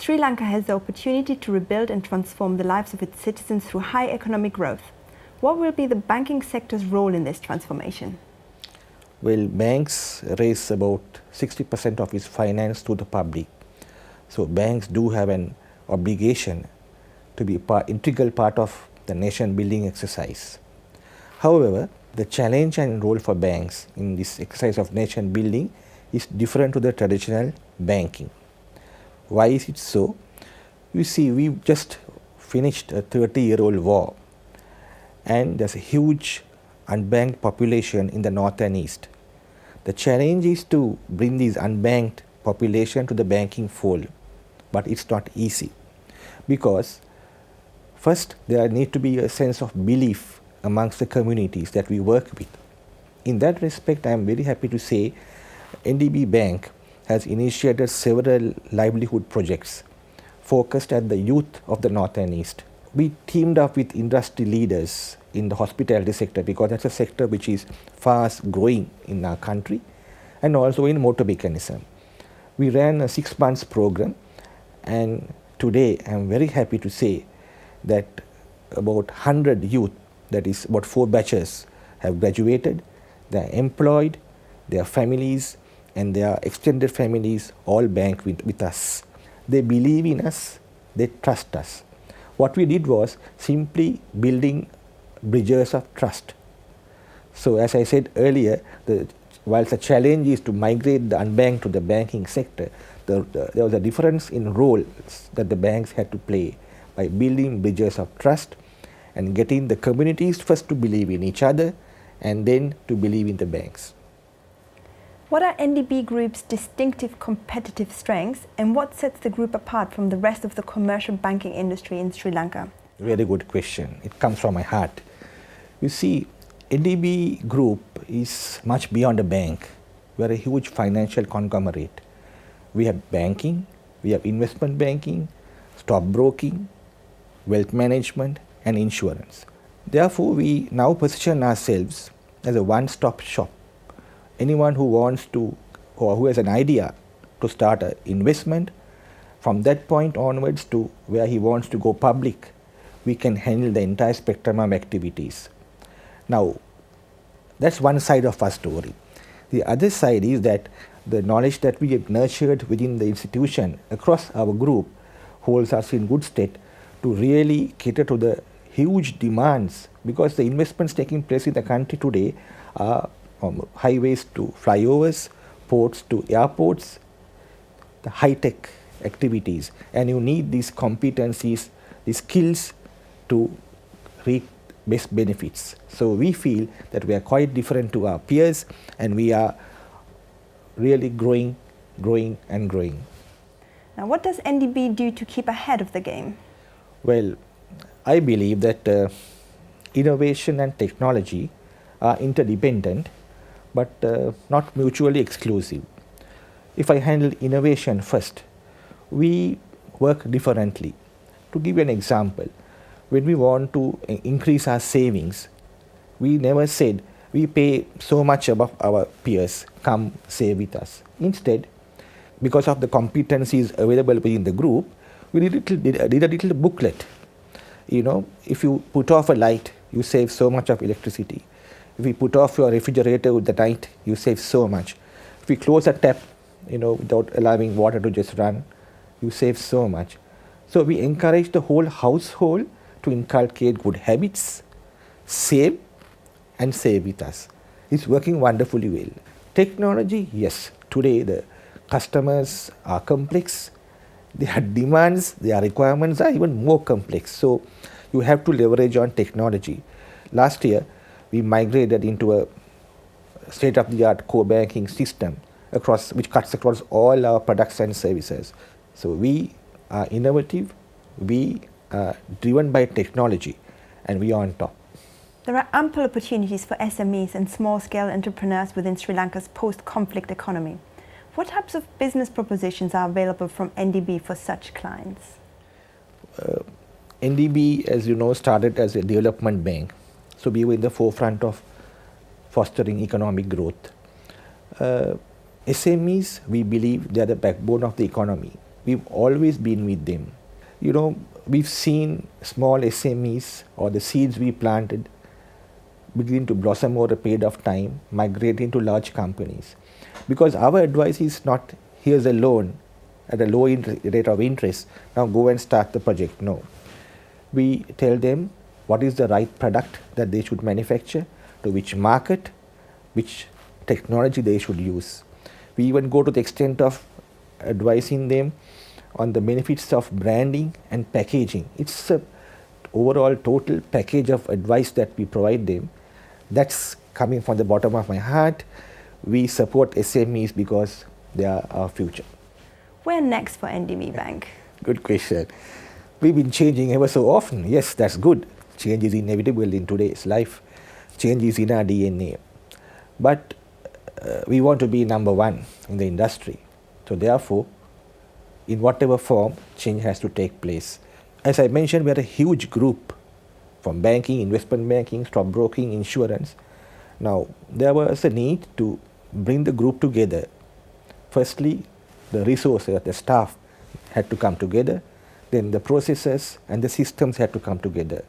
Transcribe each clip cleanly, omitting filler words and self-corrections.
Sri Lanka has the opportunity to rebuild and transform the lives of its citizens through high economic growth. What will be the banking sector's role in this transformation? Well, banks raise about 60% of its finance to the public. So banks do have an obligation to be an integral part of the nation building exercise. However, the challenge and role for banks in this exercise of nation building is different to the traditional banking. Why is it so? You see, we just finished a 30-year-old war, and there's a huge unbanked population in the north and east. The challenge is to bring these unbanked population to the banking fold, but it's not easy because first there needs to be a sense of belief amongst the communities that we work with. In that respect, I am very happy to say NDB Bank has initiated several livelihood projects focused at the youth of the north and east. We teamed up with industry leaders in the hospitality sector because that's a sector which is fast growing in our country, and also in motor mechanism. We ran a 6 months program, and today I am very happy to say that about 100 youth, that is about 4 batches, have graduated. They are employed, their families and their extended families all bank with us. They believe in us, they trust us. What we did was simply building bridges of trust. So as I said earlier, whilst the challenge is to migrate the unbanked to the banking sector, there was a difference in roles that the banks had to play by building bridges of trust and getting the communities first to believe in each other and then to believe in the banks. What are NDB Group's distinctive competitive strengths, and what sets the group apart from the rest of the commercial banking industry in Sri Lanka? Very good question. It comes from my heart. You see, NDB Group is much beyond a bank. We are a huge financial conglomerate. We have banking, we have investment banking, stockbroking, wealth management and insurance. Therefore, we now position ourselves as a one-stop shop. Anyone who wants to, or who has an idea to start an investment, from that point onwards to where he wants to go public, we can handle the entire spectrum of activities. Now, that's one side of our story. The other side is that the knowledge that we have nurtured within the institution across our group holds us in good state to really cater to the huge demands, because the investments taking place in the country today are from highways to flyovers, ports to airports, the high-tech activities, and you need these competencies, these skills to reap best benefits. So we feel that we are quite different to our peers, and we are really growing and growing. Now, what does NDB do to keep ahead of the game? Well, I believe that innovation and technology are interdependent, but not mutually exclusive. If I handle innovation first, we work differently. To give you an example, when we want to increase our savings, we never said we pay so much above our peers, come save with us. Instead, because of the competencies available within the group, we did a little booklet. You know, if you put off a light, you save so much of electricity. If you put off your refrigerator with the night, you save so much. If you close a tap, without allowing water to just run, you save so much. So we encourage the whole household to inculcate good habits, save and save with us. It's working wonderfully well. Technology, yes, today the customers are complex, their demands, their requirements are even more complex. So you have to leverage on technology. Last year, we migrated into a state-of-the-art core banking system which cuts across all our products and services. So we are innovative, we are driven by technology, and we are on top. There are ample opportunities for SMEs and small-scale entrepreneurs within Sri Lanka's post-conflict economy. What types of business propositions are available from NDB for such clients? NDB, as you know, started as a development bank. So we were in the forefront of fostering economic growth. SMEs, we believe they are the backbone of the economy. we've always been with them. You know, we've seen small SMEs or the seeds we planted begin to blossom over a period of time, migrate into large companies. Because our advice is not, here's a loan at a low rate of interest, now go and start the project. No. We tell them what is the right product that they should manufacture, to which market, which technology they should use. We even go to the extent of advising them on the benefits of branding and packaging. It's a overall total package of advice that we provide them. That's coming from the bottom of my heart. We support SMEs because they are our future. Where next for NDB Bank? Good question. We've been changing ever so often. Yes, that's good. Change is inevitable in today's life. Change is in our DNA. But we want to be number one in the industry. So therefore, in whatever form, change has to take place. As I mentioned, we are a huge group from banking, investment banking, stockbroking, insurance. Now, there was a need to bring the group together. Firstly, the resources, the staff had to come together. Then the processes and the systems had to come together.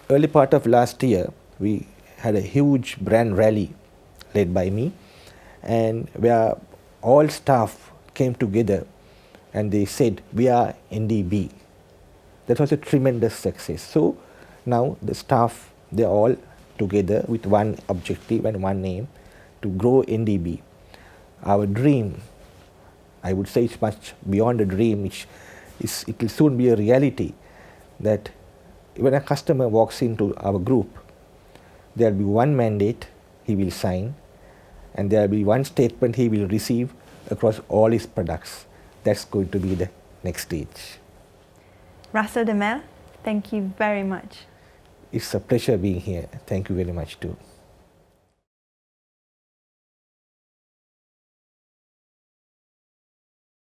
Early part of last year, we had a huge brand rally led by me, and where all staff came together and they said, we are NDB. That was a tremendous success. So now the staff, they're all together with one objective and one aim, to grow NDB. Our dream, I would say it's much beyond a dream, it will soon be a reality, that when a customer walks into our group, there will be one mandate he will sign, and there will be one statement he will receive across all his products. That's going to be the next stage. Russell de Mel, thank you very much. It's a pleasure being here. Thank you very much too.